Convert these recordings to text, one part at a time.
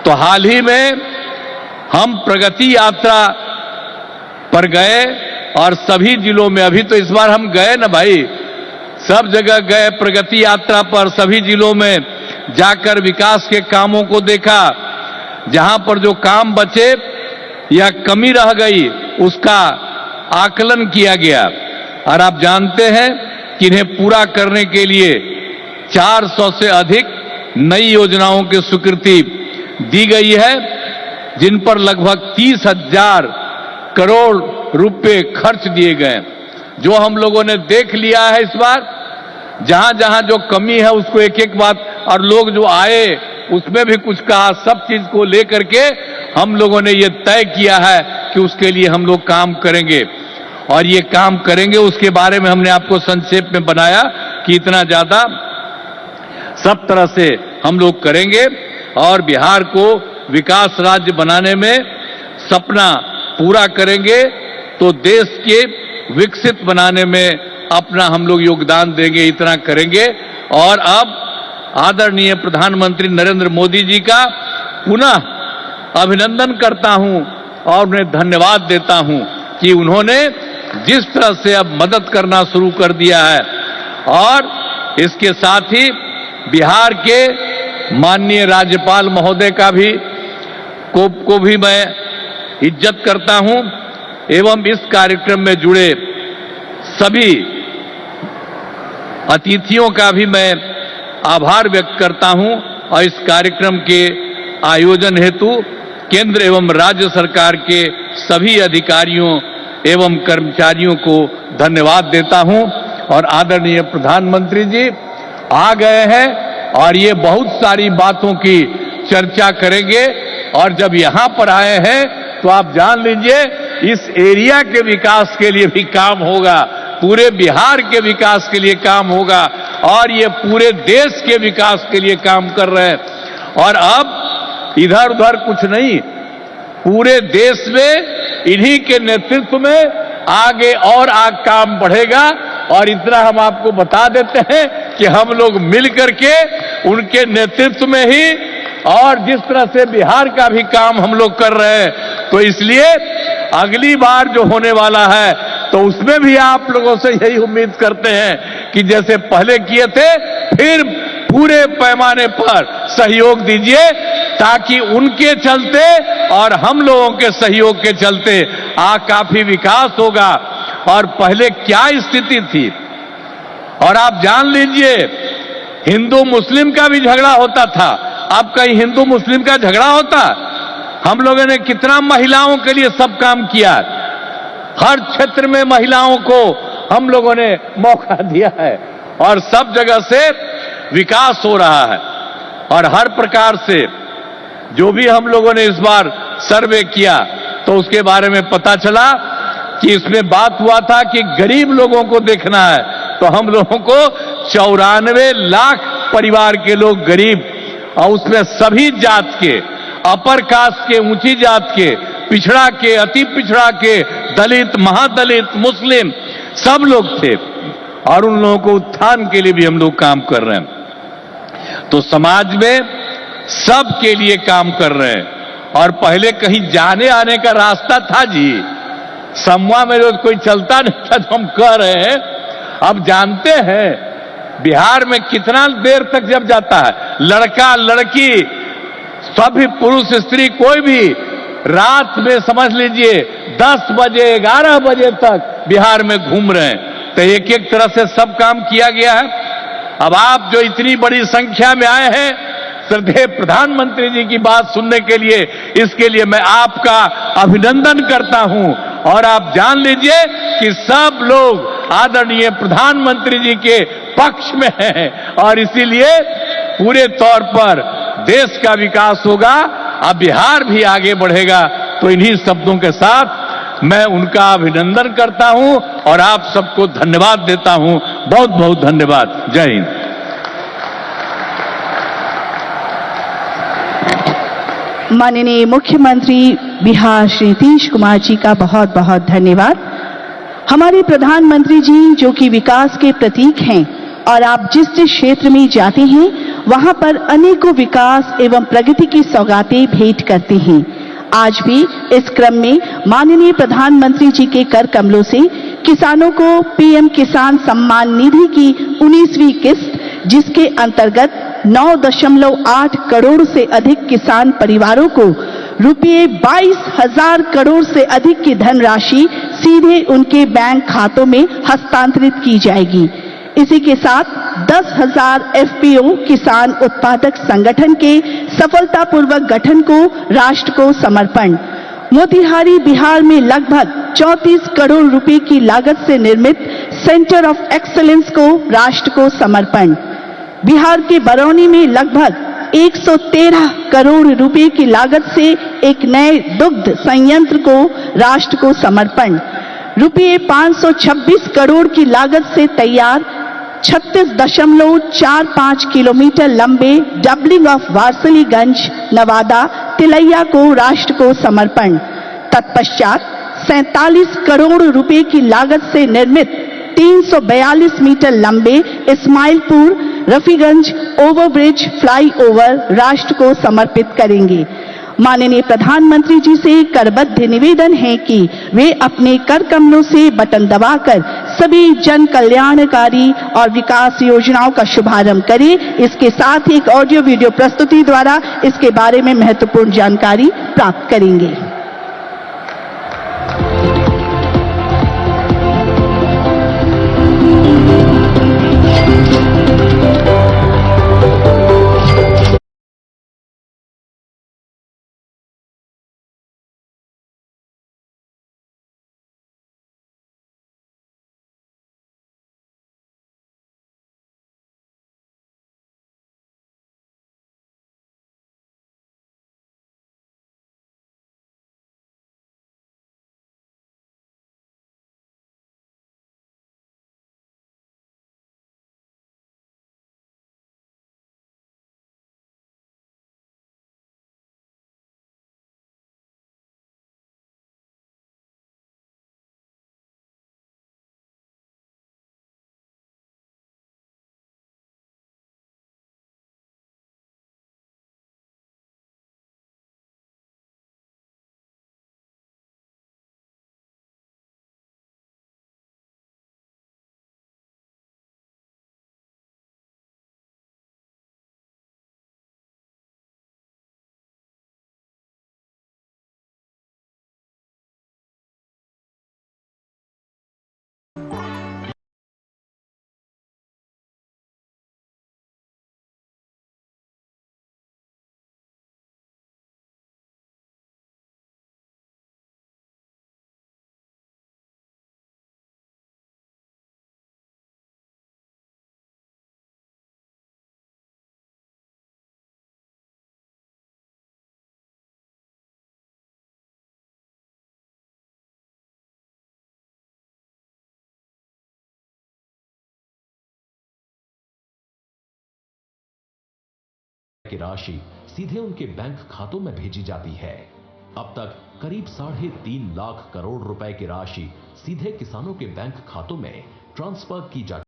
तो हाल ही में हम प्रगति यात्रा पर गए और सभी जिलों में, अभी तो इस बार हम गए ना भाई, सब जगह गए प्रगति यात्रा पर, सभी जिलों में जाकर विकास के कामों को देखा। जहां पर जो काम बचे या कमी रह गई उसका आकलन किया गया और आप जानते हैं कि इन्हें पूरा करने के लिए 400 से अधिक नई योजनाओं की स्वीकृति दी गई है, जिन पर लगभग 30,000 करोड़ रुपए खर्च दिए गए। जो हम लोगों ने देख लिया है इस बार, जहां जहां जो कमी है उसको एक एक बात, और लोग जो आए उसमें भी कुछ कहा, सब चीज को लेकर के हम लोगों ने ये तय किया है कि उसके लिए हम लोग काम करेंगे और ये काम करेंगे। उसके बारे में हमने आपको संक्षेप में बनाया कि इतना ज्यादा सब तरह से हम लोग करेंगे और बिहार को विकास राज्य बनाने में सपना पूरा करेंगे, तो देश के विकसित बनाने में अपना हम लोग योगदान देंगे, इतना करेंगे। और अब आदरणीय प्रधानमंत्री नरेंद्र मोदी जी का पुनः अभिनंदन करता हूं और उन्हें धन्यवाद देता हूं कि उन्होंने जिस तरह से अब मदद करना शुरू कर दिया है, और इसके साथ ही बिहार के माननीय राज्यपाल महोदय का भी को भी मैं इज्जत करता हूं एवं इस कार्यक्रम में जुड़े सभी अतिथियों का भी मैं आभार व्यक्त करता हूं और इस कार्यक्रम के आयोजन हेतु केंद्र एवं राज्य सरकार के सभी अधिकारियों एवं कर्मचारियों को धन्यवाद देता हूं। और आदरणीय प्रधानमंत्री जी आ गए हैं और ये बहुत सारी बातों की चर्चा करेंगे, और जब यहां पर आए हैं तो आप जान लीजिए इस एरिया के विकास के लिए भी काम होगा, पूरे बिहार के विकास के लिए काम होगा और ये पूरे देश के विकास के लिए काम कर रहे हैं। और अब इधर उधर कुछ नहीं, पूरे देश में इन्हीं के नेतृत्व में आगे और काम बढ़ेगा। और इतना हम आपको बता देते हैं कि हम लोग मिल करके उनके नेतृत्व में ही और जिस तरह से बिहार का भी काम हम लोग कर रहे हैं, तो इसलिए अगली बार जो होने वाला है तो उसमें भी आप लोगों से यही उम्मीद करते हैं कि जैसे पहले किए थे फिर पूरे पैमाने पर सहयोग दीजिए, ताकि उनके चलते और हम लोगों के सहयोग के चलते काफी विकास होगा। और पहले क्या स्थिति थी, और आप जान लीजिए हिंदू मुस्लिम का भी झगड़ा होता था, अब कहीं हिंदू मुस्लिम का झगड़ा होता? हम लोगों ने कितना महिलाओं के लिए सब काम किया, हर क्षेत्र में महिलाओं को हम लोगों ने मौका दिया है और सब जगह से विकास हो रहा है। और हर प्रकार से जो भी हम लोगों ने इस बार सर्वे किया तो उसके बारे में पता चला कि इसमें बात हुआ था कि गरीब लोगों को देखना है, तो हम लोगों को 94 लाख परिवार के लोग गरीब, और उसमें सभी जात के, अपर कास्ट के, ऊंची जात के, पिछड़ा के, अति पिछड़ा के, दलित, महादलित, मुस्लिम, सब लोग थे और उन लोगों को उत्थान के लिए भी हम लोग काम कर रहे हैं। तो समाज में सब के लिए काम कर रहे हैं। और पहले कहीं जाने आने का रास्ता था जी, समूह में रोज कोई चलता नहीं था, तो हम कह रहे हैं अब जानते हैं बिहार में कितना देर तक जब जाता है, लड़का लड़की सभी पुरुष स्त्री कोई भी रात में समझ लीजिए 10 बजे 11 बजे तक बिहार में घूम रहे हैं। तो एक एक तरह से सब काम किया गया है। अब आप जो इतनी बड़ी संख्या में आए हैं श्रद्धेय प्रधानमंत्री जी की बात सुनने के लिए, इसके लिए मैं आपका अभिनंदन करता हूं। और आप जान लीजिए कि सब लोग आदरणीय प्रधानमंत्री जी के पक्ष में हैं और इसीलिए पूरे तौर पर देश का विकास होगा, अब बिहार भी आगे बढ़ेगा। तो इन्हीं शब्दों के साथ मैं उनका अभिनंदन करता हूं और आप सबको धन्यवाद देता हूं। बहुत बहुत धन्यवाद। जय हिंद। माननीय मुख्यमंत्री बिहार श्री नीतीश कुमार जी का बहुत बहुत धन्यवाद। हमारे प्रधानमंत्री जी जो कि विकास के प्रतीक हैं, और आप जिस जिस क्षेत्र में जाते हैं वहां पर अनेकों विकास एवं प्रगति की सौगातें भेंट करते हैं। आज भी इस क्रम में माननीय प्रधानमंत्री जी के कर कमलों से किसानों को पीएम किसान सम्मान निधि की 19वीं किस्त, जिसके अंतर्गत 9.8 करोड़ से अधिक किसान परिवारों को रुपये 22,000 करोड़ से अधिक की धनराशि सीधे उनके बैंक खातों में हस्तांतरित की जाएगी। इसी के साथ 10,000 एफपीओ किसान उत्पादक संगठन के सफलतापूर्वक गठन को राष्ट्र को समर्पण। मोतिहारी बिहार में लगभग 34 करोड़ रुपए की लागत से निर्मित सेंटर ऑफ एक्सीलेंस को राष्ट्र को समर्पण। बिहार के बरौनी में लगभग 113 करोड़ रुपए की लागत से एक नए दुग्ध संयंत्र को राष्ट्र को समर्पण। रुपये 526 करोड़ की लागत से तैयार 36.45 किलोमीटर लंबे डबलिंग ऑफ वारसलीगंज नवादा तिलैया को राष्ट्र को समर्पण। तत्पश्चात 47 करोड़ रुपए की लागत से निर्मित 342 मीटर लंबे इस्माइलपुर रफीगंज ओवरब्रिज फ्लाईओवर राष्ट्र को समर्पित करेंगे। माननीय प्रधानमंत्री जी से करबद्ध निवेदन है कि वे अपने कर कमलों से बटन दबाकर सभी जन कल्याणकारी और विकास योजनाओं का शुभारंभ करें। इसके साथ ही एक ऑडियो वीडियो प्रस्तुति द्वारा इसके बारे में महत्वपूर्ण जानकारी प्राप्त करेंगे। की राशि सीधे उनके बैंक खातों में भेजी जाती है। अब तक करीब 3.5 लाख करोड़ रुपए की राशि सीधे किसानों के बैंक खातों में ट्रांसफर की जा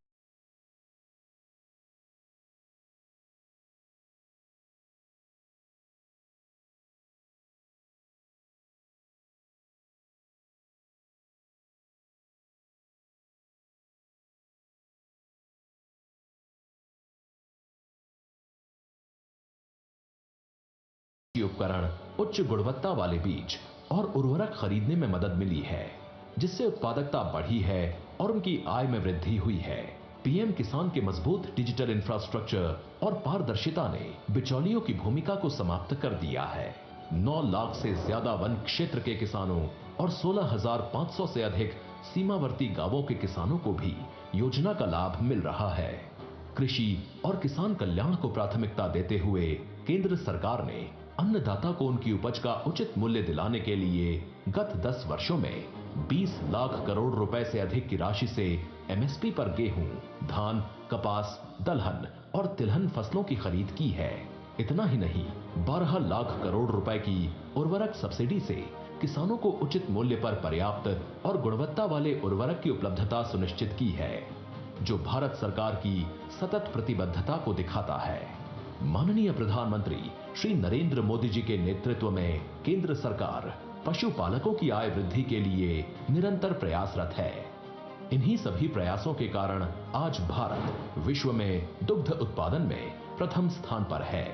उपकरण, उच्च गुणवत्ता वाले बीज और उर्वरक खरीदने में मदद मिली है, जिससे उत्पादकता बढ़ी है और उनकी आय में वृद्धि हुई है। पीएम किसान के मजबूत डिजिटल इंफ्रास्ट्रक्चर और पारदर्शिता ने बिचौलियों की भूमिका को समाप्त कर दिया है। 9 लाख से ज्यादा वन क्षेत्र के किसानों और 16,500 से अधिक सीमावर्ती गांवों के किसानों को भी योजना का लाभ मिल रहा है। कृषि और किसान कल्याण को प्राथमिकता देते हुए केंद्र सरकार ने अन्नदाता को उनकी उपज का उचित मूल्य दिलाने के लिए गत 10 वर्षों में 20 लाख करोड़ रुपए से अधिक की राशि से एमएसपी पर गेहूं, धान, कपास, दलहन और तिलहन फसलों की खरीद की है। इतना ही नहीं, 12 लाख करोड़ रुपए की उर्वरक सब्सिडी से किसानों को उचित मूल्य पर पर्याप्त और गुणवत्ता वाले उर्वरक की उपलब्धता सुनिश्चित की है, जो भारत सरकार की सतत प्रतिबद्धता को दिखाता है। माननीय प्रधानमंत्री श्री नरेंद्र मोदी जी के नेतृत्व में केंद्र सरकार पशुपालकों की आय वृद्धि के लिए निरंतर प्रयासरत है। इन्हीं सभी प्रयासों के कारण आज भारत विश्व में दुग्ध उत्पादन में प्रथम स्थान पर है।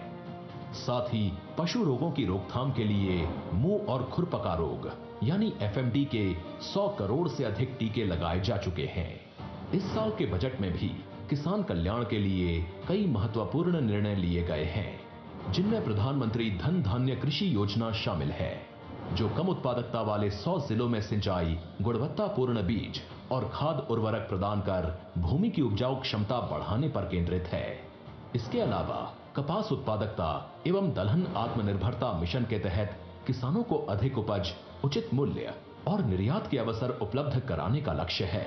साथ ही पशु रोगों की रोकथाम के लिए मुंह और खुरपका रोग यानी एफएमडी के 100 करोड़ से अधिक टीके लगाए जा चुके हैं। इस साल के बजट में भी किसान कल्याण के लिए कई महत्वपूर्ण निर्णय लिए गए हैं, जिनमें प्रधानमंत्री धन धान्य कृषि योजना शामिल है, जो कम उत्पादकता वाले 100 जिलों में सिंचाई, गुणवत्तापूर्ण बीज और खाद उर्वरक प्रदान कर भूमि की उपजाऊ क्षमता बढ़ाने पर केंद्रित है। इसके अलावा कपास उत्पादकता एवं दलहन आत्मनिर्भरता मिशन के तहत किसानों को अधिक उपज, उचित मूल्य और निर्यात के अवसर उपलब्ध कराने का लक्ष्य है।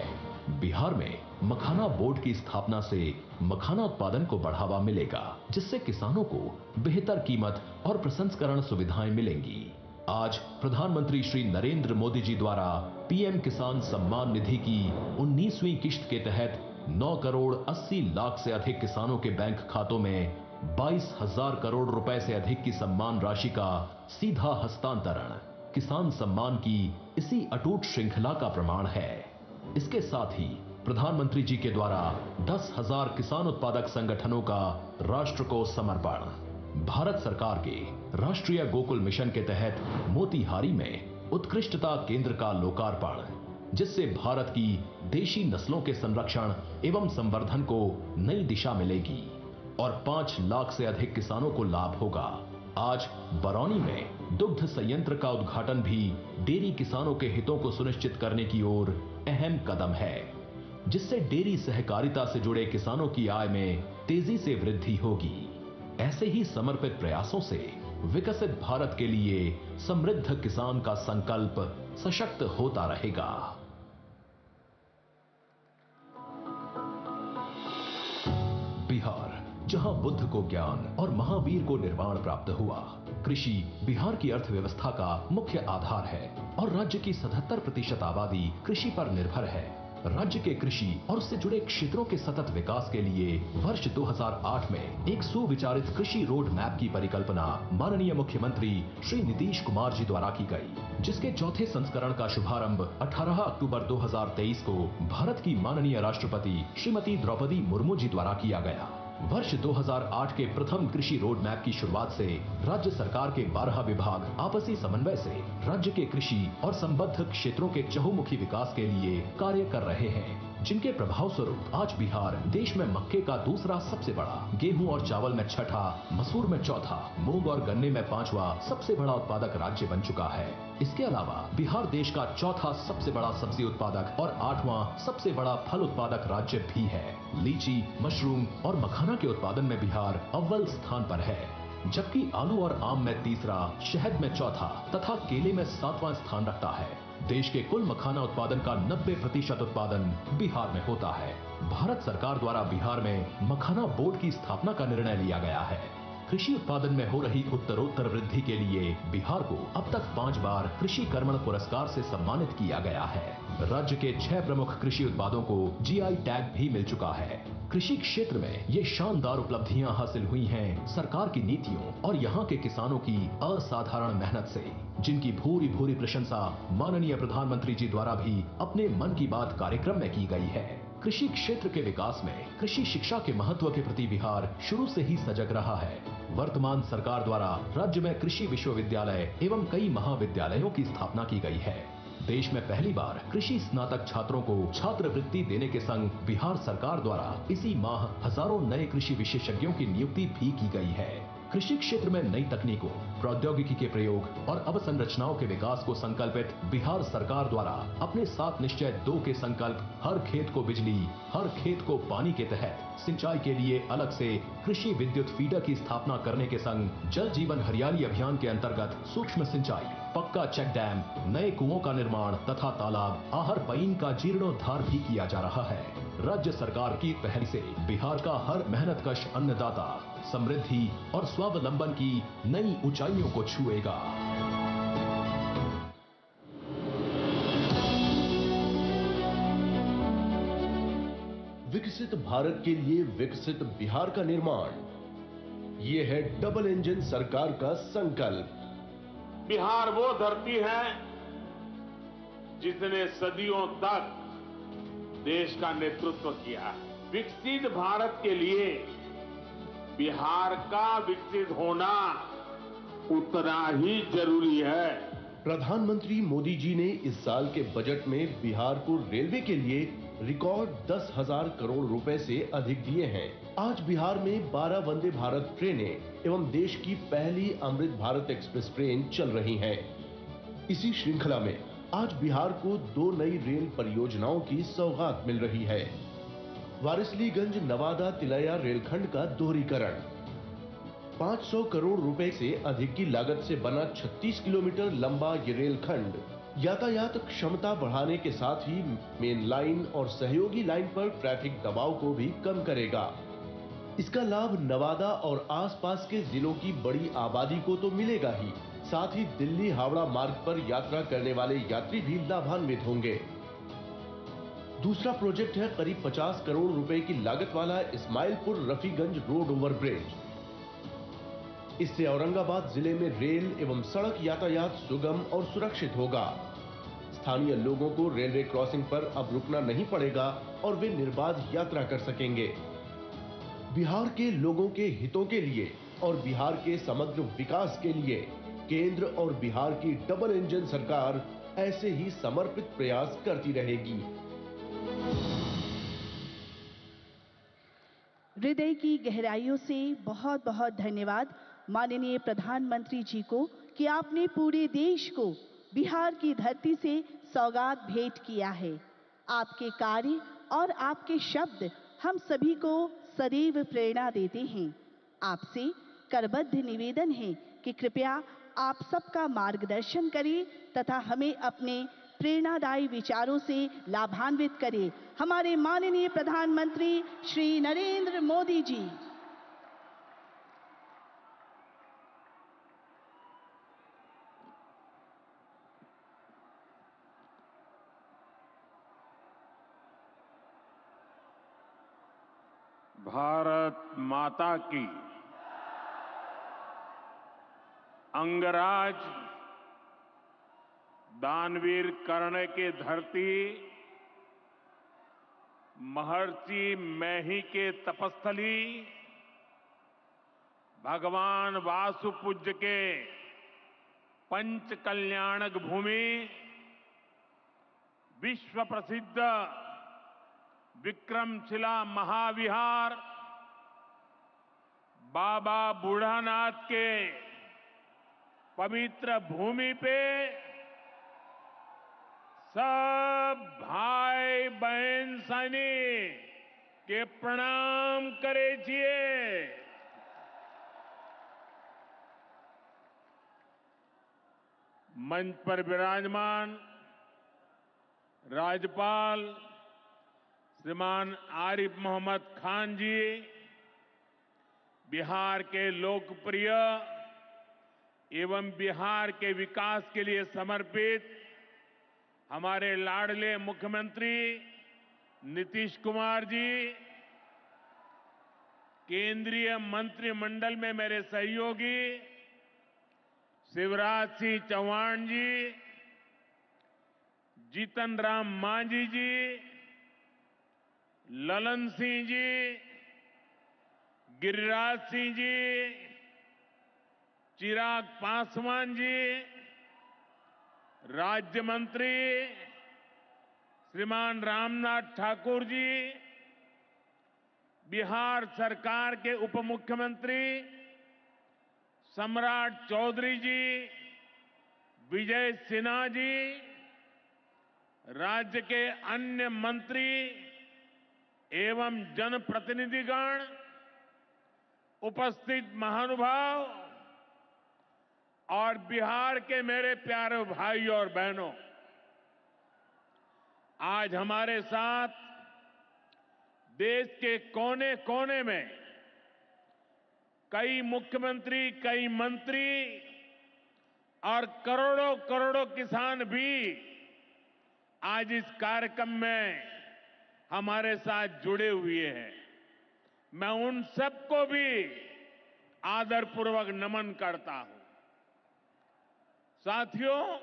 बिहार में मखाना बोर्ड की स्थापना से मखाना उत्पादन को बढ़ावा मिलेगा, जिससे किसानों को बेहतर कीमत और प्रसंस्करण सुविधाएं मिलेंगी। आज प्रधानमंत्री श्री नरेंद्र मोदी जी द्वारा पीएम किसान सम्मान निधि की 19वीं किश्त के तहत 9 करोड़ 80 लाख से अधिक किसानों के बैंक खातों में 22,000 करोड़ रुपए से अधिक की सम्मान राशि का सीधा हस्तांतरण किसान सम्मान की इसी अटूट श्रृंखला का प्रमाण है। इसके साथ ही प्रधानमंत्री जी के द्वारा 10,000 किसान उत्पादक संगठनों का राष्ट्र को समर्पण, भारत सरकार के राष्ट्रीय गोकुल मिशन के तहत मोतिहारी में उत्कृष्टता केंद्र का लोकार्पण, जिससे भारत की देशी नस्लों के संरक्षण एवं संवर्धन को नई दिशा मिलेगी और 5 लाख से अधिक किसानों को लाभ होगा। आज बरौनी में दुग्ध संयंत्र का उद्घाटन भी डेयरी किसानों के हितों को सुनिश्चित करने की ओर अहम कदम है, जिससे डेयरी सहकारिता से जुड़े किसानों की आय में तेजी से वृद्धि होगी। ऐसे ही समर्पित प्रयासों से विकसित भारत के लिए समृद्ध किसान का संकल्प सशक्त होता रहेगा। बिहार, जहां बुद्ध को ज्ञान और महावीर को निर्वाण प्राप्त हुआ, कृषि बिहार की अर्थव्यवस्था का मुख्य आधार है और राज्य की 77% आबादी कृषि पर निर्भर है। राज्य के कृषि और उससे जुड़े क्षेत्रों के सतत विकास के लिए वर्ष 2008 में एक सुविचारित कृषि रोड मैप की परिकल्पना माननीय मुख्यमंत्री श्री नीतीश कुमार जी द्वारा की गई, जिसके चौथे संस्करण का शुभारंभ 18 अक्टूबर 2023 को भारत की माननीय राष्ट्रपति श्रीमती द्रौपदी मुर्मू जी द्वारा किया गया। वर्ष 2008 के प्रथम कृषि रोड मैप की शुरुआत से राज्य सरकार के 12 विभाग आपसी समन्वय से राज्य के कृषि और संबद्ध क्षेत्रों के चहुमुखी विकास के लिए कार्य कर रहे हैं, जिनके प्रभाव स्वरूप आज बिहार देश में मक्के का दूसरा सबसे बड़ा, गेहूं और चावल में छठा, मसूर में चौथा, मूंग और गन्ने में 5वां सबसे बड़ा उत्पादक राज्य बन चुका है। इसके अलावा बिहार देश का चौथा सबसे बड़ा सब्जी उत्पादक और 8वां सबसे बड़ा फल उत्पादक राज्य भी है। लीची, मशरूम और मखाना के उत्पादन में बिहार अव्वल स्थान पर है, जबकि आलू और आम में तीसरा, शहद में चौथा तथा केले में 7वां स्थान रखता है। देश के कुल मखाना उत्पादन का 90% उत्पादन बिहार में होता है। भारत सरकार द्वारा बिहार में मखाना बोर्ड की स्थापना का निर्णय लिया गया है। कृषि उत्पादन में हो रही उत्तरोत्तर वृद्धि के लिए बिहार को अब तक 5 बार कृषि कर्मण पुरस्कार से सम्मानित किया गया है। राज्य के 6 प्रमुख कृषि उत्पादों को जीआई टैग भी मिल चुका है। कृषि क्षेत्र में ये शानदार उपलब्धियां हासिल हुई हैं सरकार की नीतियों और यहाँ के किसानों की असाधारण मेहनत से, जिनकी भूरी भूरी प्रशंसा माननीय प्रधानमंत्री जी द्वारा भी अपने मन की बात कार्यक्रम में की गई है। कृषि क्षेत्र के विकास में कृषि शिक्षा के महत्व के प्रति बिहार शुरू से ही सजग रहा है। वर्तमान सरकार द्वारा राज्य में कृषि विश्वविद्यालय एवं कई महाविद्यालयों की स्थापना की गई है। देश में पहली बार कृषि स्नातक छात्रों को छात्रवृत्ति देने के संग बिहार सरकार द्वारा इसी माह हजारों नए कृषि विशेषज्ञों की नियुक्ति भी की गई है। कृषि क्षेत्र में नई तकनीकों, प्रौद्योगिकी के प्रयोग और अवसंरचनाओं के विकास को संकल्पित बिहार सरकार द्वारा अपने 7 निश्चय 2 के संकल्प हर खेत को बिजली, हर खेत को पानी के तहत सिंचाई के लिए अलग से कृषि विद्युत फीडर की स्थापना करने के संग जल जीवन हरियाली अभियान के अंतर्गत सूक्ष्म सिंचाई, पक्का चेक डैम, नए कुओं का निर्माण तथा तालाब, आहर पईन का जीर्णोद्धार भी किया जा रहा है। राज्य सरकार की पहल से बिहार का हर मेहनतकश अन्नदाता समृद्धि और स्वावलंबन की नई ऊंचाइयों को छुएगा। विकसित भारत के लिए विकसित बिहार का निर्माण, ये है डबल इंजन सरकार का संकल्प। बिहार वो धरती है जिसने सदियों तक देश का नेतृत्व किया है। विकसित भारत के लिए बिहार का विकसित होना उतना ही जरूरी है। प्रधानमंत्री मोदी जी ने इस साल के बजट में बिहार को रेलवे के लिए रिकॉर्ड 10,000 करोड़ रुपए से अधिक दिए हैं। आज बिहार में 12 वंदे भारत ट्रेनें एवं देश की पहली अमृत भारत एक्सप्रेस ट्रेन चल रही हैं। इसी श्रृंखला में आज बिहार को 2 नई रेल परियोजनाओं की सौगात मिल रही है। वारिसलीगंज नवादा तिलैया रेलखंड का दोहरीकरण, 500 करोड़ रुपए से अधिक की लागत से बना 36 किलोमीटर लंबा ये रेलखंड यातायात क्षमता बढ़ाने के साथ ही मेन लाइन और सहयोगी लाइन पर ट्रैफिक दबाव को भी कम करेगा। इसका लाभ नवादा और आसपास के जिलों की बड़ी आबादी को तो मिलेगा ही, साथ ही दिल्ली हावड़ा मार्ग पर यात्रा करने वाले यात्री भी लाभान्वित होंगे। दूसरा प्रोजेक्ट है करीब 50 करोड़ रुपए की लागत वाला इस्माइलपुर रफीगंज रोड ओवरब्रिज। इससे औरंगाबाद जिले में रेल एवं सड़क यातायात सुगम और सुरक्षित होगा। स्थानीय लोगों को रेलवे क्रॉसिंग पर अब रुकना नहीं पड़ेगा और वे निर्बाध यात्रा कर सकेंगे। बिहार के लोगों के हितों के लिए और बिहार के समग्र विकास के लिए केंद्र और बिहार की डबल इंजन सरकार ऐसे ही समर्पित प्रयास करती रहेगी। हृदय की गहराइयों से बहुत बहुत धन्यवाद माननीय प्रधानमंत्री जी को कि आपने पूरे देश को बिहार की धरती से सौगात भेंट किया है। आपके कार्य और आपके शब्द हम सभी को सदैव प्रेरणा देते हैं। आपसे करबद्ध निवेदन है कि कृपया आप सबका मार्गदर्शन करें तथा हमें अपने प्रेरणादायी विचारों से लाभान्वित करें। हमारे माननीय प्रधानमंत्री श्री नरेंद्र मोदी जी। भारत माता की अंगराज दानवीर कर्ण के धरती महर्षि मैही के तपस्थली भगवान वासुपूज्य के पंच कल्याणक भूमि विश्व प्रसिद्ध विक्रमशिला महाविहार बाबा बूढ़ानाथ के पवित्र भूमि पे सब भाई बहन सैनिक के प्रणाम करे छिए। मंच पर विराजमान राज्यपाल श्रीमान आरिफ मोहम्मद खान जी, बिहार के लोकप्रिय एवं बिहार के विकास के लिए समर्पित हमारे लाडले मुख्यमंत्री नीतीश कुमार जी, केंद्रीय मंत्रिमंडल में मेरे सहयोगी शिवराज सिंह चौहान जी, जीतन राम मांझी जी, ललन सिंह जी, गिरिराज सिंह जी, चिराग पासवान जी, राज्य मंत्री श्रीमान रामनाथ ठाकुर जी, बिहार सरकार के उप मुख्यमंत्री सम्राट चौधरी जी, विजय सिन्हा जी, राज्य के अन्य मंत्री एवं जनप्रतिनिधिगण, उपस्थित महानुभाव और बिहार के मेरे प्यारे भाइयों और बहनों, आज हमारे साथ देश के कोने कोने में कई मुख्यमंत्री, कई मंत्री और करोड़ों करोड़ों किसान भी आज इस कार्यक्रम में हमारे साथ जुड़े हुए हैं। मैं उन सबको भी आदरपूर्वक नमन करता हूं। साथियों,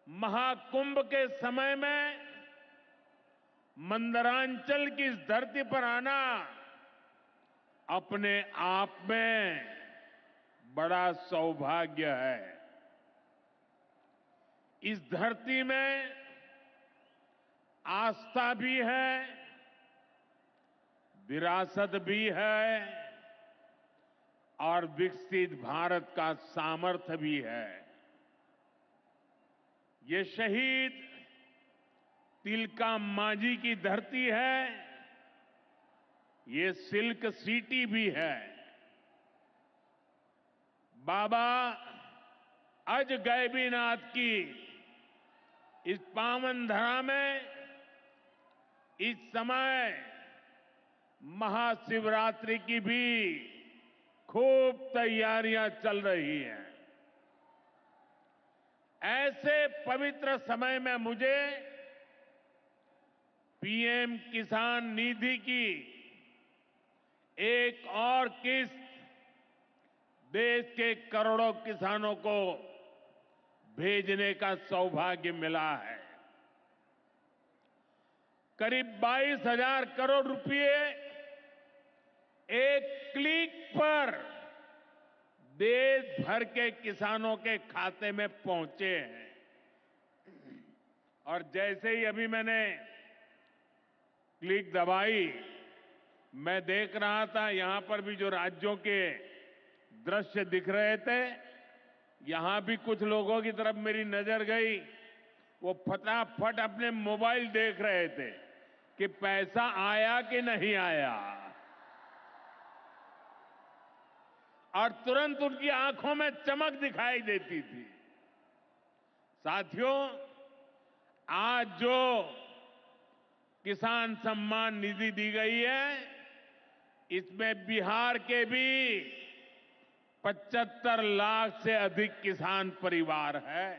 महाकुंभ के समय में मंदरांचल की इस धरती पर आना अपने आप में बड़ा सौभाग्य है। इस धरती में आस्था भी है, विरासत भी है और विकसित भारत का सामर्थ्य भी है। ये शहीद तिलका मांझी की धरती है, ये सिल्क सिटी भी है। बाबा अजगैबीनाथ की इस पावन धरा में इस समय महाशिवरात्रि की भी खूब तैयारियां चल रही हैं। ऐसे पवित्र समय में मुझे पीएम किसान निधि की एक और किस्त देश के करोड़ों किसानों को भेजने का सौभाग्य मिला है। करीब 22,000 करोड़ रुपए एक क्लिक पर देश भर के किसानों के खाते में पहुंचे हैं। और जैसे ही अभी मैंने क्लिक दबाई, मैं देख रहा था यहां पर भी जो राज्यों के दृश्य दिख रहे थे, यहां भी कुछ लोगों की तरफ मेरी नजर गई। वो फटाफट अपने मोबाइल देख रहे थे कि पैसा आया कि नहीं आया, और तुरंत उनकी आंखों में चमक दिखाई देती थी। साथियों, आज जो किसान सम्मान निधि दी गई है, इसमें बिहार के भी 75 लाख से अधिक किसान परिवार है।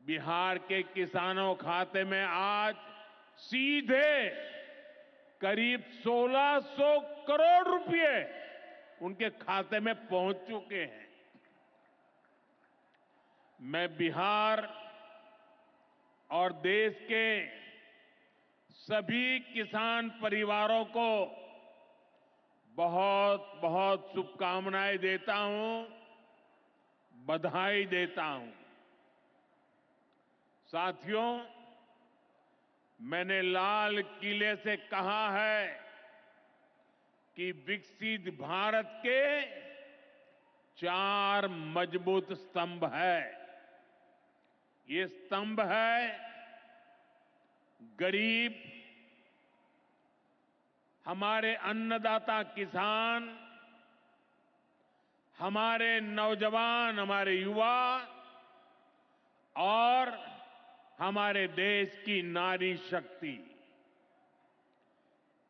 बिहार के किसानों खाते में आज सीधे करीब 1600 करोड़ रुपए उनके खाते में पहुंच चुके हैं। मैं बिहार और देश के सभी किसान परिवारों को बहुत बहुत शुभकामनाएं देता हूं, बधाई देता हूं। साथियों, मैंने लाल किले से कहा है कि विकसित भारत के 4 मजबूत स्तंभ है। ये स्तंभ है गरीब, हमारे अन्नदाता किसान, हमारे नौजवान, हमारे युवा और हमारे देश की नारी शक्ति।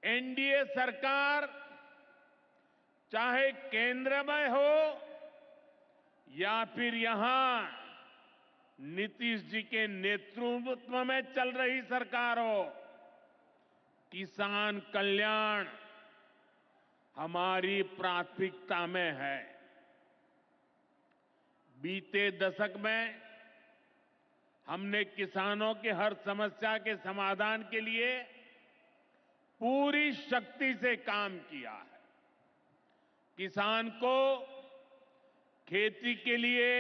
एनडीए सरकार चाहे केंद्र में हो या फिर यहां नीतीश जी के नेतृत्व में चल रही सरकार हो, किसान कल्याण हमारी प्राथमिकता में है। बीते दशक में हमने किसानों की हर समस्या के समाधान के लिए पूरी शक्ति से काम किया है। किसान को खेती के लिए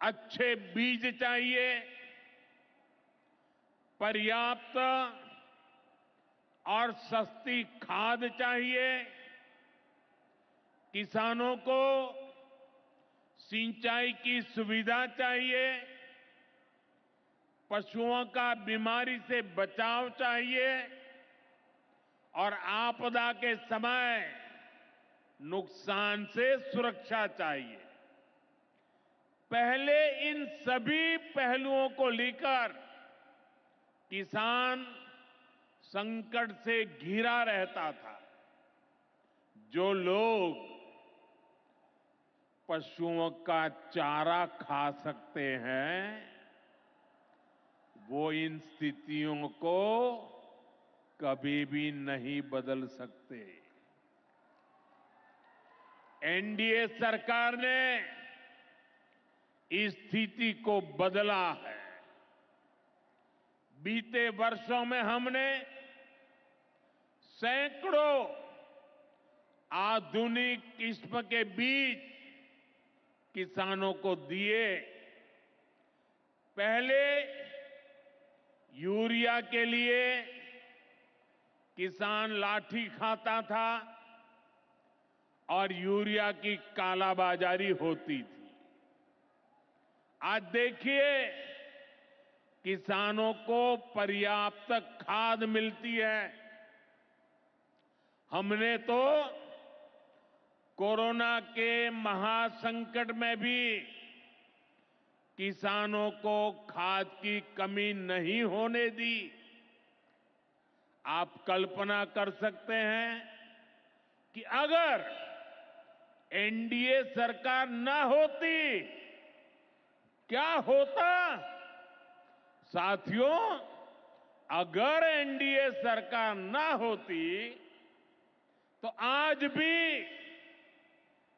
अच्छे बीज चाहिए, पर्याप्त और सस्ती खाद चाहिए, किसानों को सिंचाई की सुविधा चाहिए, पशुओं का बीमारी से बचाव चाहिए और आपदा के समय नुकसान से सुरक्षा चाहिए। पहले इन सभी पहलुओं को लेकर किसान संकट से घिरा रहता था। जो लोग पशुओं का चारा खा सकते हैं, वो इन स्थितियों को कभी भी नहीं बदल सकते। एनडीए सरकार ने इस स्थिति को बदला है। बीते वर्षों में हमने सैकड़ों आधुनिक किस्म के बीज किसानों को दिए। पहले यूरिया के लिए किसान लाठी खाता था और यूरिया की कालाबाजारी होती थी। आज देखिए, किसानों को पर्याप्त खाद मिलती है। हमने तो कोरोना के महासंकट में भी किसानों को खाद की कमी नहीं होने दी। आप कल्पना कर सकते हैं कि अगर एनडीए सरकार न होती, क्या होता? साथियों, अगर एनडीए सरकार न होती तो आज भी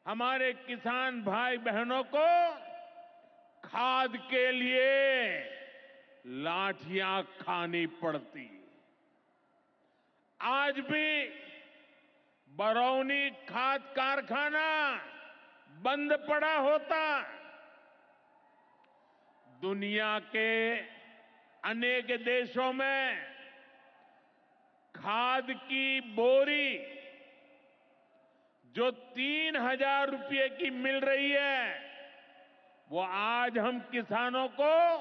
हमारे किसान भाई बहनों को खाद के लिए लाठियां खानी पड़ती। आज भी बरौनी खाद कारखाना बंद पड़ा होता। दुनिया के अनेक देशों में खाद की बोरी जो 3,000 रुपये की मिल रही है, वो आज हम किसानों को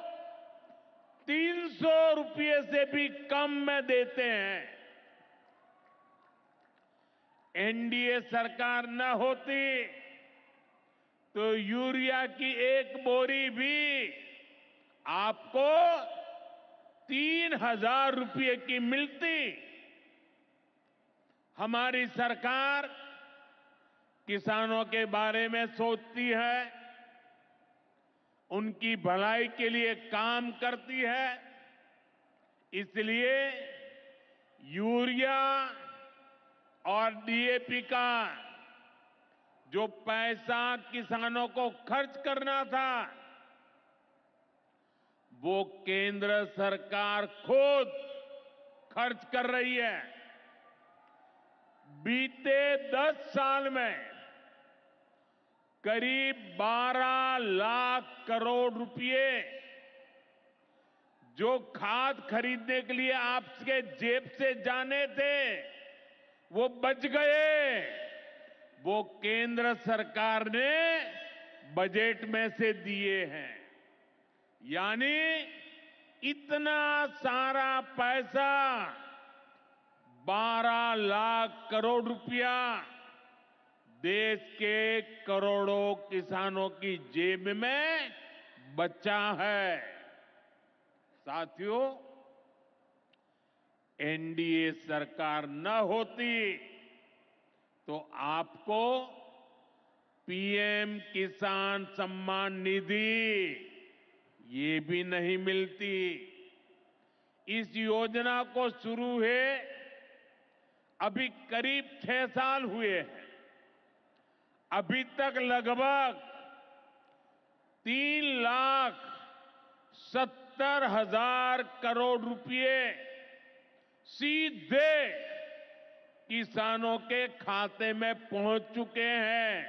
300 रुपये से भी कम में देते हैं। एनडीए सरकार न होती तो यूरिया की एक बोरी भी आपको 3,000 रुपये की मिलती। हमारी सरकार किसानों के बारे में सोचती है, उनकी भलाई के लिए काम करती है। इसलिए यूरिया और डीएपी का जो पैसा किसानों को खर्च करना था, वो केंद्र सरकार खुद खर्च कर रही है। बीते 10 साल में करीब 12 लाख करोड़ रुपए जो खाद खरीदने के लिए आपके जेब से जाने थे, वो बच गए। वो केंद्र सरकार ने बजट में से दिए हैं। यानी इतना सारा पैसा, 12 लाख करोड़ रुपया देश के करोड़ों किसानों की जेब में बचा है। साथियों, एनडीए सरकार न होती तो आपको पीएम किसान सम्मान निधि ये भी नहीं मिलती। इस योजना को शुरू हुए अभी करीब 6 साल हुए हैं। अभी तक लगभग 3,70,000 करोड़ रुपए सीधे किसानों के खाते में पहुंच चुके हैं।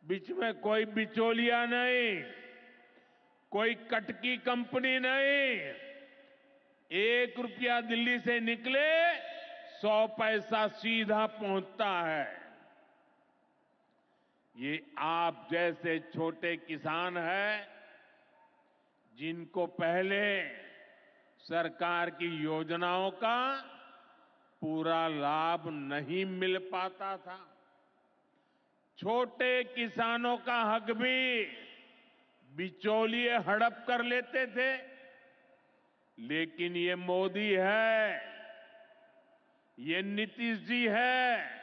बीच में कोई बिचौलिया नहीं, कोई कटकी कंपनी नहीं। 1 रुपया दिल्ली से निकले, 100 पैसा सीधा पहुंचता है। ये आप जैसे छोटे किसान हैं, जिनको पहले सरकार की योजनाओं का पूरा लाभ नहीं मिल पाता था। छोटे किसानों का हक भी बिचौलिए हड़प कर लेते थे। लेकिन ये मोदी है, ये नीतीश जी है,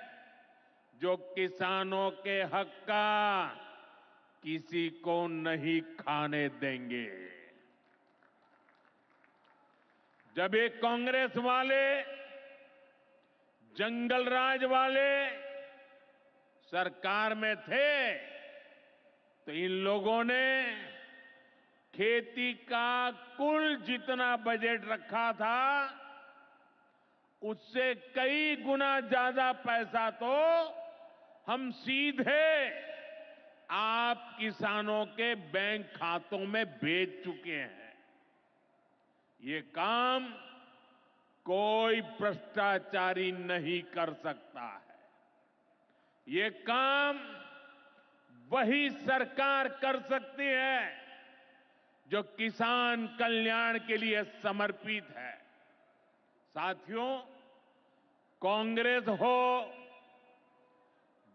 जो किसानों के हक का किसी को नहीं खाने देंगे। जब ये कांग्रेस वाले, जंगल राज वाले सरकार में थे तो इन लोगों ने खेती का कुल जितना बजट रखा था उससे कई गुना ज्यादा पैसा तो हम सीधे आप किसानों के बैंक खातों में भेज चुके हैं। ये काम कोई भ्रष्टाचारी नहीं कर सकता है। ये काम वही सरकार कर सकती है जो किसान कल्याण के लिए समर्पित है। साथियों, कांग्रेस हो,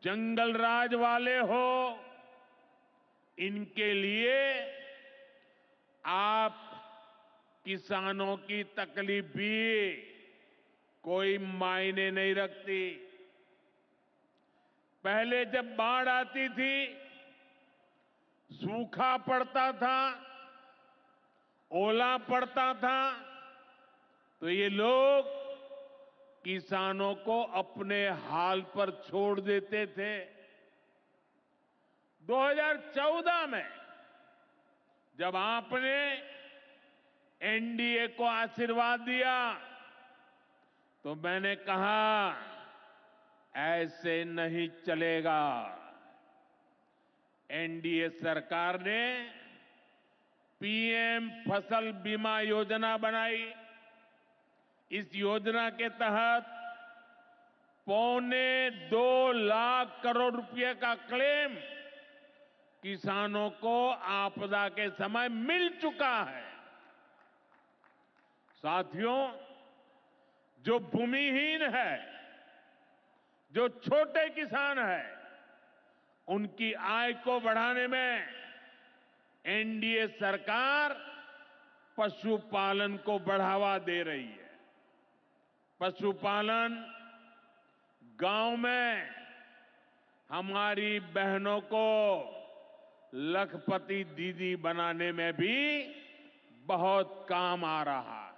जंगल राज वाले हो, इनके लिए आप किसानों की तकलीफ भी कोई मायने नहीं रखती। पहले जब बाढ़ आती थी, सूखा पड़ता था, ओला पड़ता था, तो ये लोग किसानों को अपने हाल पर छोड़ देते थे। 2014 में जब आपने एनडीए को आशीर्वाद दिया तो मैंने कहा ऐसे नहीं चलेगा। एनडीए सरकार ने पीएम फसल बीमा योजना बनाई। इस योजना के तहत 2.25 लाख करोड़ रुपए का क्लेम किसानों को आपदा के समय मिल चुका है। साथियों, जो भूमिहीन है, जो छोटे किसान है, उनकी आय को बढ़ाने में एनडीए सरकार पशुपालन को बढ़ावा दे रही है। पशुपालन गांव में हमारी बहनों को लखपति दीदी बनाने में भी बहुत काम आ रहा है।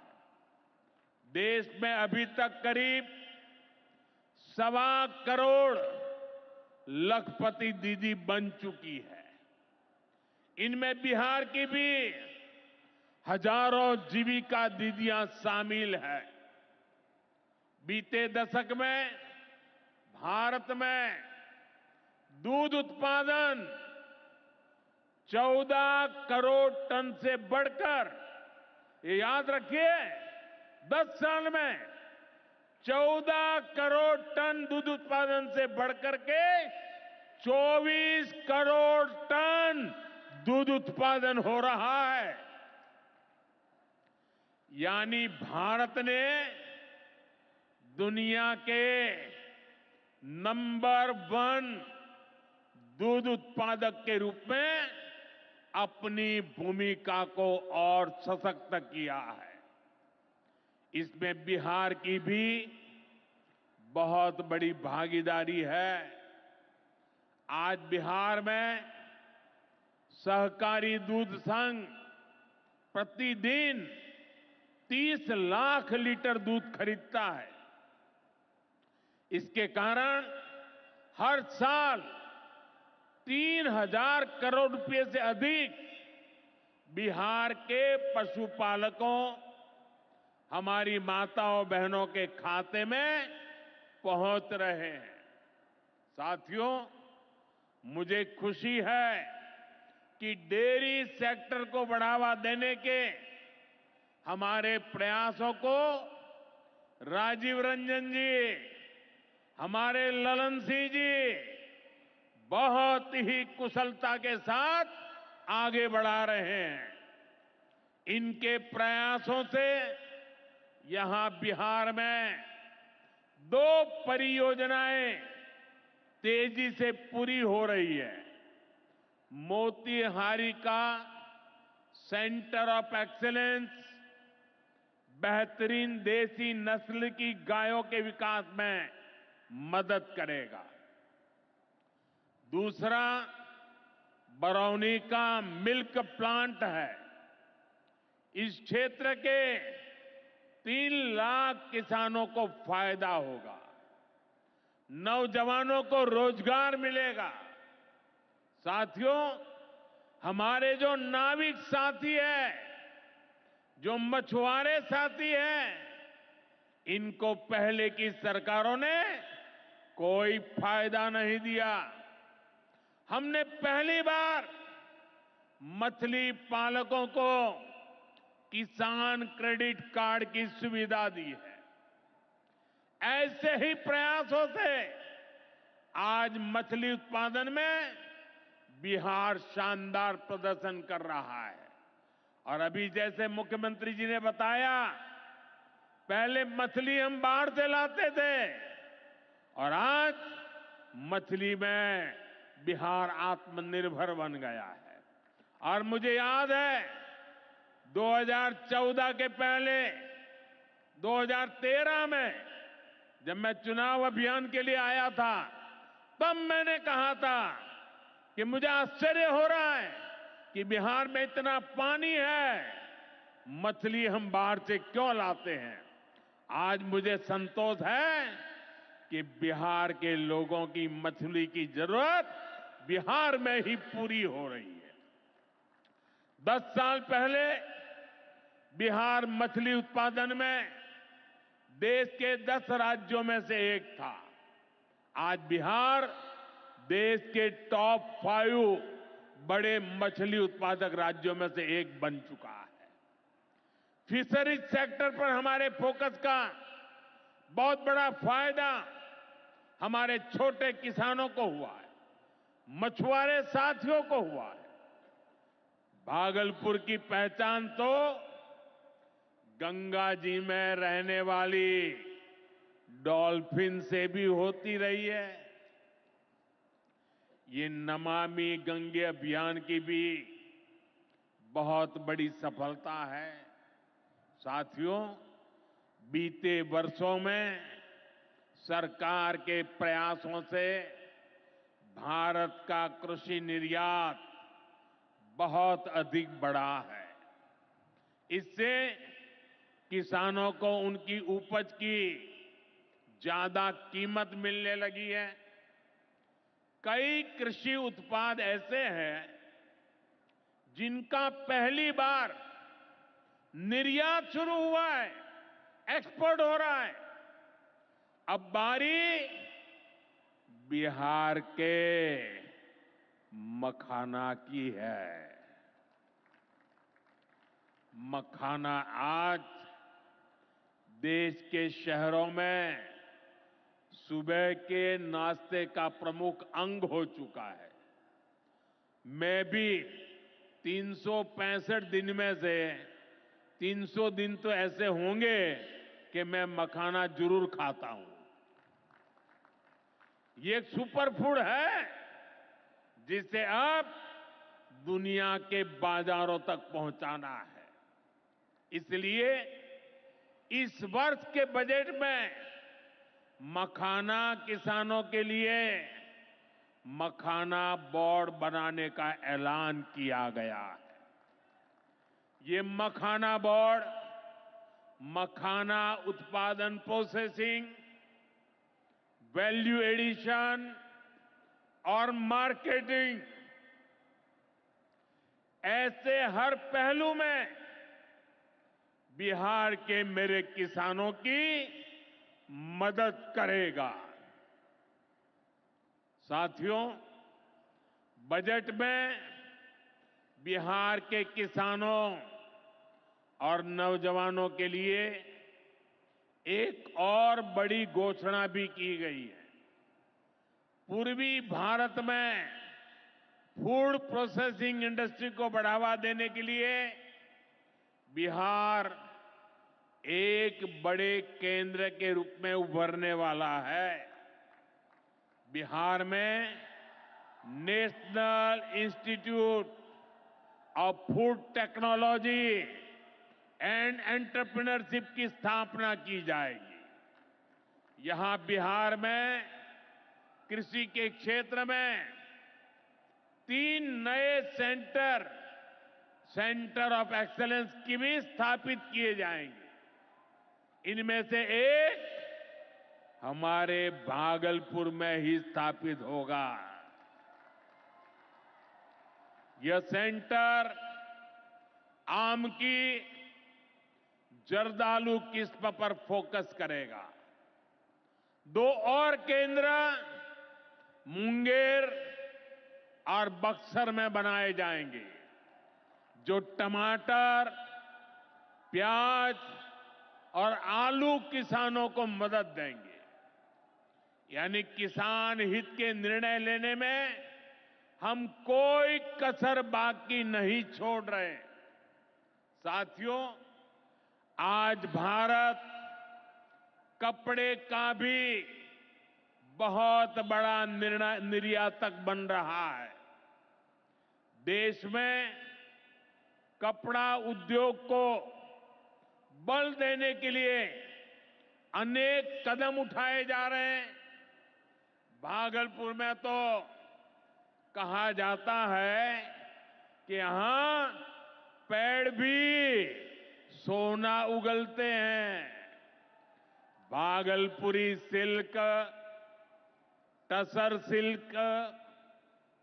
देश में अभी तक करीब 1.25 करोड़ लखपति दीदी बन चुकी है। इनमें बिहार की भी हजारों जीविका दीदियां शामिल है। बीते दशक में भारत में दूध उत्पादन 14 करोड़ टन से बढ़कर, ये याद रखिए, 10 साल में 14 करोड़ टन दूध उत्पादन से बढ़कर के 24 करोड़ टन दूध उत्पादन हो रहा है। यानी भारत ने दुनिया के नंबर 1 दूध उत्पादक के रूप में अपनी भूमिका को और सशक्त किया है। इसमें बिहार की भी बहुत बड़ी भागीदारी है। आज बिहार में सहकारी दूध संघ प्रतिदिन 30 लाख लीटर दूध खरीदता है। इसके कारण हर साल 3,000 करोड़ रुपए से अधिक बिहार के पशुपालकों, हमारी माताओं बहनों के खाते में पहुंच रहे हैं। साथियों, मुझे खुशी है कि डेयरी सेक्टर को बढ़ावा देने के हमारे प्रयासों को राजीव रंजन जी, हमारे ललन सिंह जी बहुत ही कुशलता के साथ आगे बढ़ा रहे हैं। इनके प्रयासों से यहां बिहार में 2 परियोजनाएं तेजी से पूरी हो रही है। मोतीहारी का सेंटर ऑफ एक्सीलेंस बेहतरीन देसी नस्ल की गायों के विकास में मदद करेगा। दूसरा बरौनी का मिल्क प्लांट है। इस क्षेत्र के 3 लाख किसानों को फायदा होगा। नौजवानों को रोजगार मिलेगा। साथियों, हमारे जो नाविक साथी हैं, जो मछुआरे साथी हैं, इनको पहले की सरकारों ने कोई फायदा नहीं दिया। हमने पहली बार मछली पालकों को किसान क्रेडिट कार्ड की सुविधा दी है। ऐसे ही प्रयासों से आज मछली उत्पादन में बिहार शानदार प्रदर्शन कर रहा है। और अभी जैसे मुख्यमंत्री जी ने बताया, पहले मछली हम बाहर से लाते थे और आज मछली में बिहार आत्मनिर्भर बन गया है। और मुझे याद है 2014 के पहले 2013 में जब मैं चुनाव अभियान के लिए आया था, तब मैंने कहा था कि मुझे आश्चर्य हो रहा है कि बिहार में इतना पानी है, मछली हम बाहर से क्यों लाते हैं। आज मुझे संतोष है कि बिहार के लोगों की मछली की जरूरत बिहार में ही पूरी हो रही है। 10 साल पहले बिहार मछली उत्पादन में देश के 10 राज्यों में से एक था। आज बिहार देश के टॉप 5 बड़े मछली उत्पादक राज्यों में से एक बन चुका है। फिशरीज सेक्टर पर हमारे फोकस का बहुत बड़ा फायदा हमारे छोटे किसानों को हुआ है, मछुआरे साथियों को हुआ है। भागलपुर की पहचान तो गंगा जी में रहने वाली डॉल्फिन से भी होती रही है। ये नमामि गंगे अभियान की भी बहुत बड़ी सफलता है। साथियों, बीते वर्षों में सरकार के प्रयासों से भारत का कृषि निर्यात बहुत अधिक बढ़ा है। इससे किसानों को उनकी उपज की ज्यादा कीमत मिलने लगी है। कई कृषि उत्पाद ऐसे हैं जिनका पहली बार निर्यात शुरू हुआ है, एक्सपोर्ट हो रहा है। अब बारी बिहार के मखाना की है। मखाना आज देश के शहरों में सुबह के नाश्ते का प्रमुख अंग हो चुका है। मैं भी 365 दिन में से 300 दिन तो ऐसे होंगे कि मैं मखाना जरूर खाता हूं। ये एक सुपर फूड है जिसे अब दुनिया के बाजारों तक पहुंचाना है। इसलिए इस वर्ष के बजट में मखाना किसानों के लिए मखाना बोर्ड बनाने का ऐलान किया गया है। ये मखाना बोर्ड मखाना उत्पादन, प्रोसेसिंग, वैल्यू एडिशन और मार्केटिंग ऐसे हर पहलू में बिहार के मेरे किसानों की मदद करेगा। साथियों, बजट में बिहार के किसानों और नौजवानों के लिए एक और बड़ी घोषणा भी की गई है। पूर्वी भारत में फूड प्रोसेसिंग इंडस्ट्री को बढ़ावा देने के लिए बिहार एक बड़े केंद्र के रूप में उभरने वाला है। बिहार में national institute of food technology and entrepreneurship की स्थापना की जाएगी। यहां बिहार में कृषि के क्षेत्र में 3 नए सेंटर ऑफ एक्सेलेंस की भी स्थापित किए जाएंगे। इनमें से एक हमारे भागलपुर में ही स्थापित होगा। यह सेंटर आम की जर्दालू किस्म पर फोकस करेगा। 2 और केंद्र मुंगेर और बक्सर में बनाए जाएंगे, जो टमाटर, प्याज और आलू किसानों को मदद देंगे। यानी किसान हित के निर्णय लेने में हम कोई कसर बाकी नहीं छोड़ रहे। साथियों, आज भारत कपड़े का भी बहुत बड़ा निर्यातक बन रहा है। देश में कपड़ा उद्योग को बल देने के लिए अनेक कदम उठाए जा रहे हैं। भागलपुर में तो कहा जाता है कि यहां पेड़ भी सोना उगलते हैं। भागलपुरी सिल्क, टसर सिल्क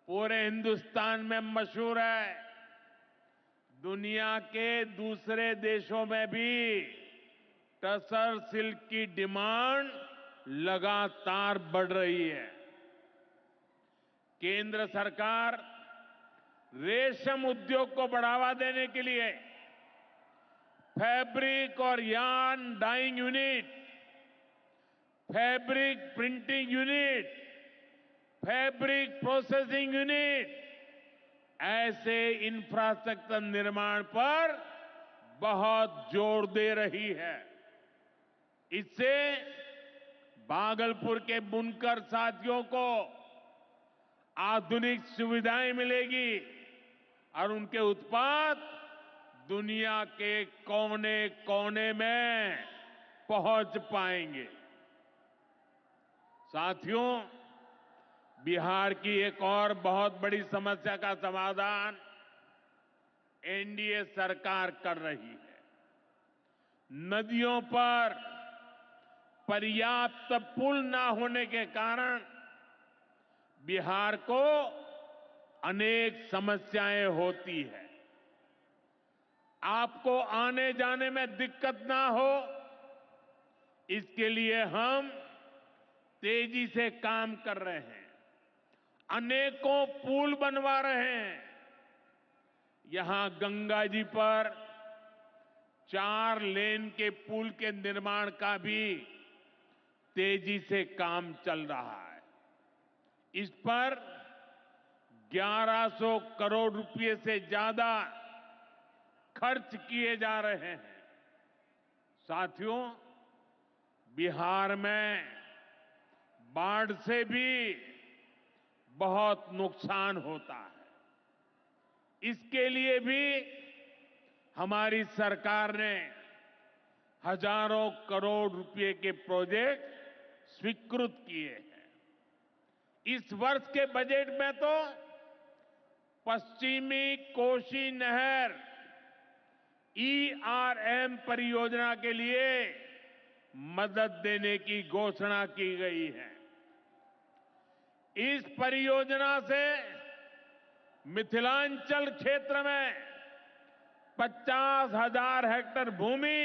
पूरे हिंदुस्तान में मशहूर है। दुनिया के दूसरे देशों में भी टसर सिल्क की डिमांड लगातार बढ़ रही है। केंद्र सरकार रेशम उद्योग को बढ़ावा देने के लिए फैब्रिक और yarn dyeing unit, fabric printing unit, fabric processing unit ऐसे इंफ्रास्ट्रक्चर निर्माण पर बहुत जोर दे रही है। इससे भागलपुर के बुनकर साथियों को आधुनिक सुविधाएं मिलेगी और उनके उत्पाद दुनिया के कोने कोने में पहुंच पाएंगे। साथियों, बिहार की एक और बहुत बड़ी समस्या का समाधान एनडीए सरकार कर रही है। नदियों पर पर्याप्त पुल न होने के कारण बिहार को अनेक समस्याएं होती है। आपको आने जाने में दिक्कत ना हो, इसके लिए हम तेजी से काम कर रहे हैं। अनेकों पुल बनवा रहे हैं। यहां गंगा जी पर 4 लेन के पुल के निर्माण का भी तेजी से काम चल रहा है। इस पर 1100 करोड़ रुपए से ज्यादा खर्च किए जा रहे हैं। साथियों, बिहार में बाढ़ से भी बहुत नुकसान होता है। इसके लिए भी हमारी सरकार ने हजारों करोड़ रुपए के प्रोजेक्ट स्वीकृत किए हैं। इस वर्ष के बजट में तो पश्चिमी कोसी नहर ERM परियोजना के लिए मदद देने की घोषणा की गई है। इस परियोजना से मिथिलांचल क्षेत्र में 50,000 हेक्टेयर भूमि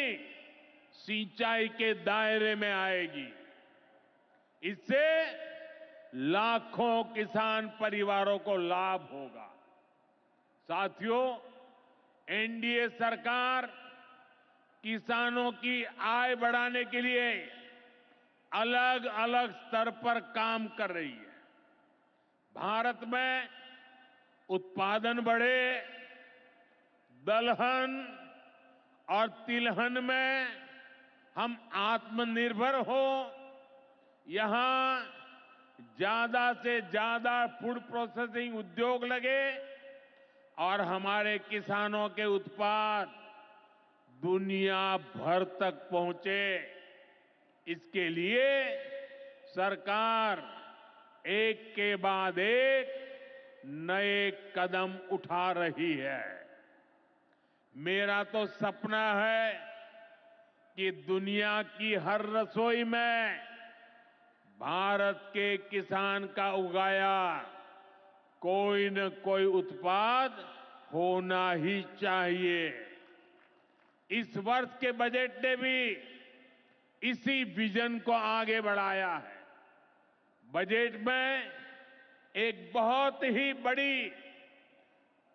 सिंचाई के दायरे में आएगी। इससे लाखों किसान परिवारों को लाभ होगा। साथियों, एनडीए सरकार किसानों की आय बढ़ाने के लिए अलग अलग स्तर पर काम कर रही है। भारत में उत्पादन बढ़े, दलहन और तिलहन में हम आत्मनिर्भर हो, यहां ज्यादा से ज्यादा फूड प्रोसेसिंग उद्योग लगे और हमारे किसानों के उत्पाद दुनिया भर तक पहुंचे। इसके लिए सरकार एक के बाद एक नए कदम उठा रही है। मेरा तो सपना है कि दुनिया की हर रसोई में भारत के किसान का उगाया कोई न कोई उत्पाद होना ही चाहिए। इस वर्ष के बजट ने भी इसी विजन को आगे बढ़ाया है। बजट में एक बहुत ही बड़ी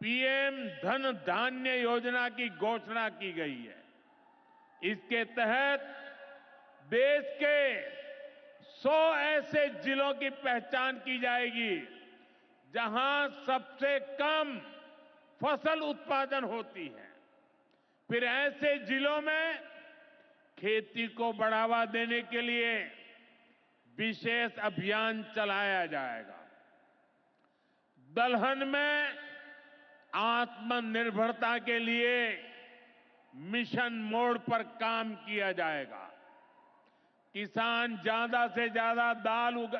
पीएम धन धान्य योजना की घोषणा की गई है। इसके तहत देश के 100 ऐसे जिलों की पहचान की जाएगी जहां सबसे कम फसल उत्पादन होती है। फिर ऐसे जिलों में खेती को बढ़ावा देने के लिए विशेष अभियान चलाया जाएगा। दलहन में आत्मनिर्भरता के लिए मिशन मोड पर काम किया जाएगा। किसान ज्यादा से ज्यादा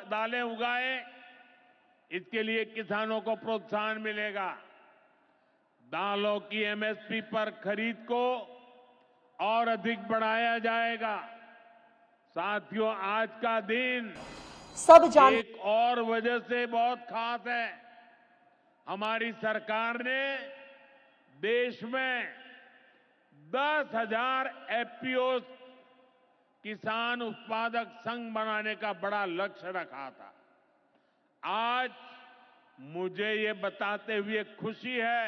दालें उगाए, इसके लिए किसानों को प्रोत्साहन मिलेगा। दालों की एमएसपी पर खरीद को और अधिक बढ़ाया जाएगा। साथियों, आज का दिन एक और वजह से बहुत खास है। हमारी सरकार ने देश में 10,000 एफपीओ किसान उत्पादक संघ बनाने का बड़ा लक्ष्य रखा था। आज मुझे ये बताते हुए खुशी है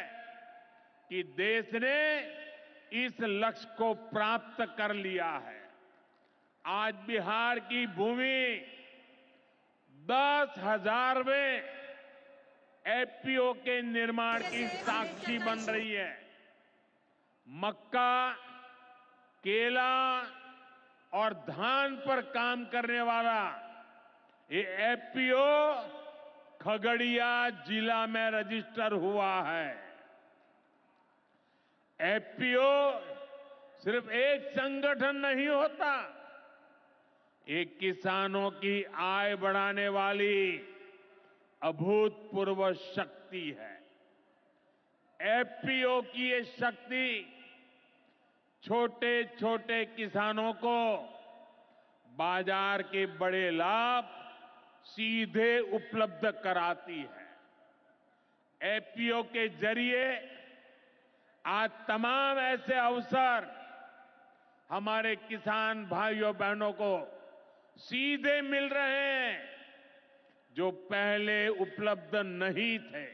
कि देश ने इस लक्ष्य को प्राप्त कर लिया है। आज बिहार की भूमि 10,000वें एफपीओ के निर्माण की साक्षी बन रही है। मक्का, केला और धान पर काम करने वाला ये एफपीओ खगड़िया जिला में रजिस्टर हुआ है। एफपीओ सिर्फ एक संगठन नहीं होता, एक किसानों की आय बढ़ाने वाली अभूतपूर्व शक्ति है। एफपीओ की ये शक्ति छोटे छोटे किसानों को बाजार के बड़े लाभ सीधे उपलब्ध कराती है। एफपीओ के जरिए आज तमाम ऐसे अवसर हमारे किसान भाइयों बहनों को सीधे मिल रहे हैं जो पहले उपलब्ध नहीं थे।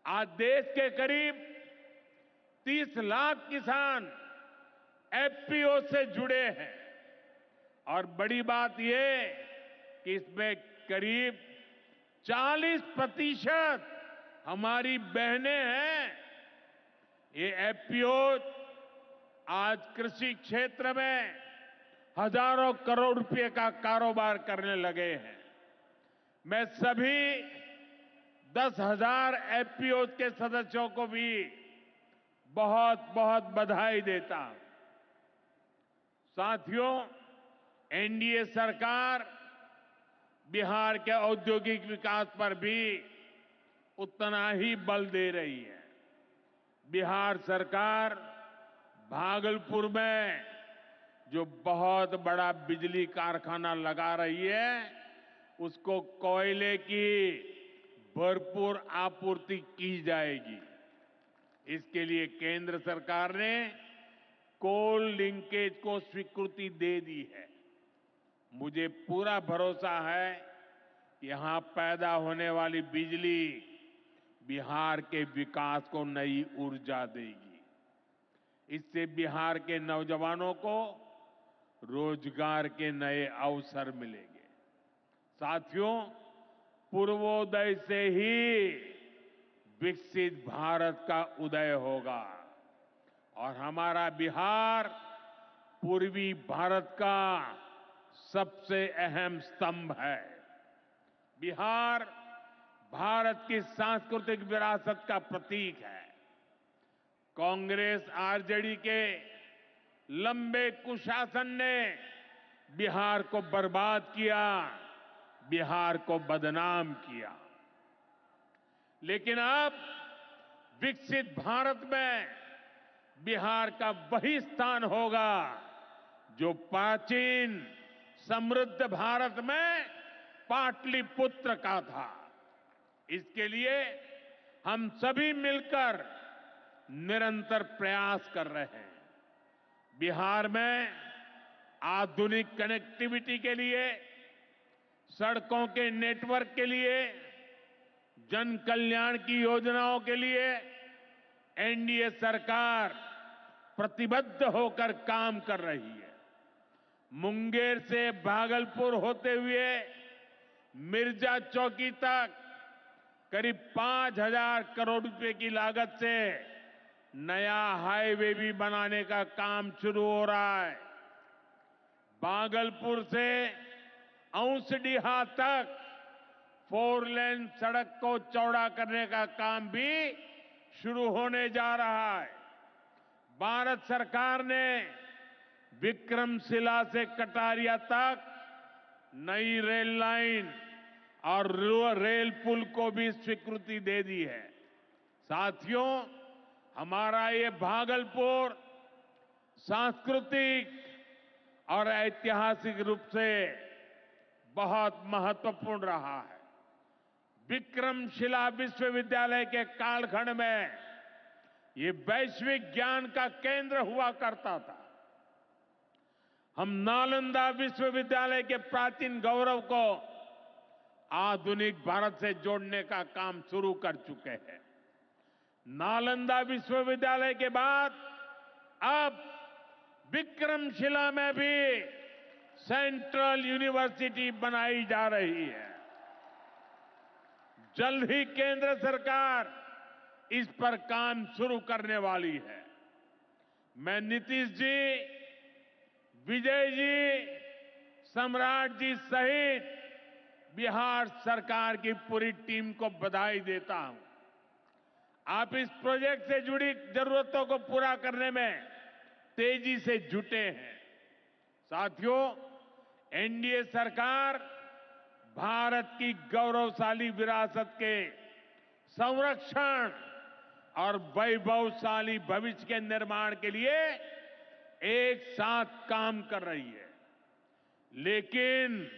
आज देश के करीब 30 लाख किसान एफपीओ से जुड़े हैं और बड़ी बात यह कि इसमें करीब 40% हमारी बहनें हैं। ये एफपीओ आज कृषि क्षेत्र में हजारों करोड़ रुपए का कारोबार करने लगे हैं। मैं सभी 10,000 एफपीओ के सदस्यों को भी बहुत बहुत बधाई देता हूं। साथियों, एनडीए सरकार बिहार के औद्योगिक विकास पर भी उतना ही बल दे रही है। बिहार सरकार भागलपुर में जो बहुत बड़ा बिजली कारखाना लगा रही है, उसको कोयले की भरपूर आपूर्ति की जाएगी। इसके लिए केंद्र सरकार ने कोल लिंकेज को स्वीकृति दे दी है। मुझे पूरा भरोसा है कि यहां पैदा होने वाली बिजली बिहार के विकास को नई ऊर्जा देगी। इससे बिहार के नौजवानों को रोजगार के नए अवसर मिलेंगे। साथियों, पूर्वोदय से ही विकसित भारत का उदय होगा और हमारा बिहार पूर्वी भारत का सबसे अहम स्तंभ है। बिहार भारत की सांस्कृतिक विरासत का प्रतीक है। कांग्रेस आरजेडी के लंबे कुशासन ने बिहार को बर्बाद किया, बिहार को बदनाम किया। लेकिन अब विकसित भारत में बिहार का वही स्थान होगा जो प्राचीन समृद्ध भारत में पाटलिपुत्र का था। इसके लिए हम सभी मिलकर निरंतर प्रयास कर रहे हैं। बिहार में आधुनिक कनेक्टिविटी के लिए, सड़कों के नेटवर्क के लिए, जन कल्याण की योजनाओं के लिए एनडीए सरकार प्रतिबद्ध होकर काम कर रही है। मुंगेर से भागलपुर होते हुए मिर्जा चौकी तक करीब 5,000 करोड़ रुपए की लागत से नया हाईवे भी बनाने का काम शुरू हो रहा है। भागलपुर से औंसडीहा तक 4 लेन सड़क को चौड़ा करने का काम भी शुरू होने जा रहा है। भारत सरकार ने विक्रमशिला से कटारिया तक नई रेल लाइन और रेल पुल को भी स्वीकृति दे दी है। साथियों, हमारा ये भागलपुर सांस्कृतिक और ऐतिहासिक रूप से बहुत महत्वपूर्ण रहा है। विक्रमशिला विश्वविद्यालय के कालखंड में ये वैश्विक ज्ञान का केंद्र हुआ करता था। हम नालंदा विश्वविद्यालय के प्राचीन गौरव को आधुनिक भारत से जोड़ने का काम शुरू कर चुके हैं। नालंदा विश्वविद्यालय के बाद अब विक्रमशिला में भी सेंट्रल यूनिवर्सिटी बनाई जा रही है। जल्द ही केंद्र सरकार इस पर काम शुरू करने वाली है। मैं नीतीश जी, विजय जी, सम्राट जी सहित बिहार सरकार की पूरी टीम को बधाई देता हूं। आप इस प्रोजेक्ट से जुड़ी जरूरतों को पूरा करने में तेजी से जुटे हैं। साथियों, एनडीए सरकार भारत की गौरवशाली विरासत के संरक्षण और वैभवशाली भविष्य के निर्माण के लिए एक साथ काम कर रही है। लेकिन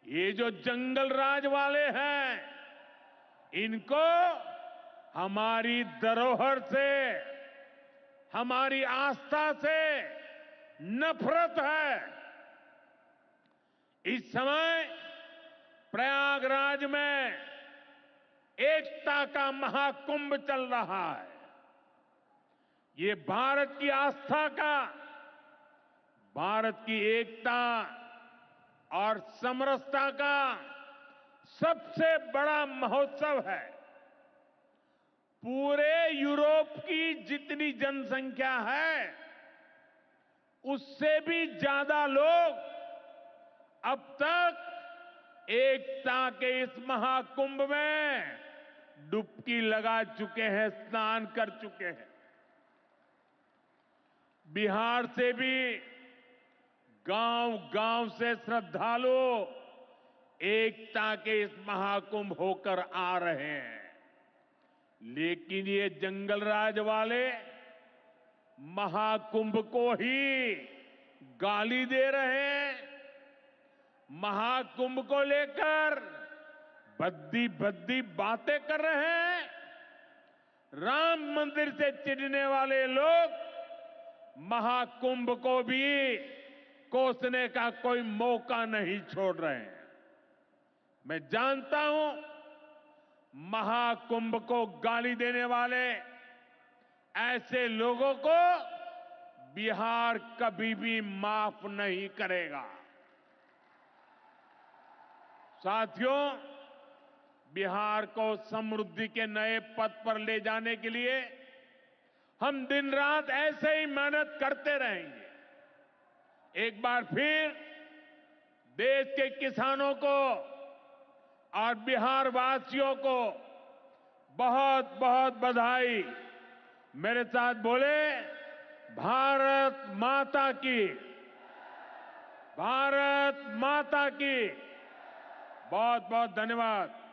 ये जो जंगल राज वाले हैं, इनको हमारी धरोहर से, हमारी आस्था से नफरत है। इस समय प्रयागराज में एकता का महाकुंभ चल रहा है। ये भारत की आस्था का, भारत की एकता और समरसता का सबसे बड़ा महोत्सव है। पूरे यूरोप की जितनी जनसंख्या है, उससे भी ज्यादा लोग अब तक एकता के इस महाकुंभ में डुबकी लगा चुके हैं, स्नान कर चुके हैं। बिहार से भी गांव-गांव से श्रद्धालु एकता के इस महाकुंभ होकर आ रहे हैं। लेकिन ये जंगल राज वाले महाकुंभ को ही गाली दे रहे हैं। महाकुंभ को लेकर भद्दी भद्दी बातें कर रहे हैं। राम मंदिर से चिढ़ने वाले लोग महाकुंभ को भी कोसने का कोई मौका नहीं छोड़ रहे हैं। मैं जानता हूं, महाकुंभ को गाली देने वाले ऐसे लोगों को बिहार कभी भी माफ नहीं करेगा। साथियों, बिहार को समृद्धि के नए पथ पर ले जाने के लिए हम दिन रात ऐसे ही मेहनत करते रहेंगे। एक बार फिर देश के किसानों को और बिहार वासियों को बहुत बहुत बधाई। मेरे साथ बोले, भारत माता की, भारत माता की। बहुत बहुत धन्यवाद।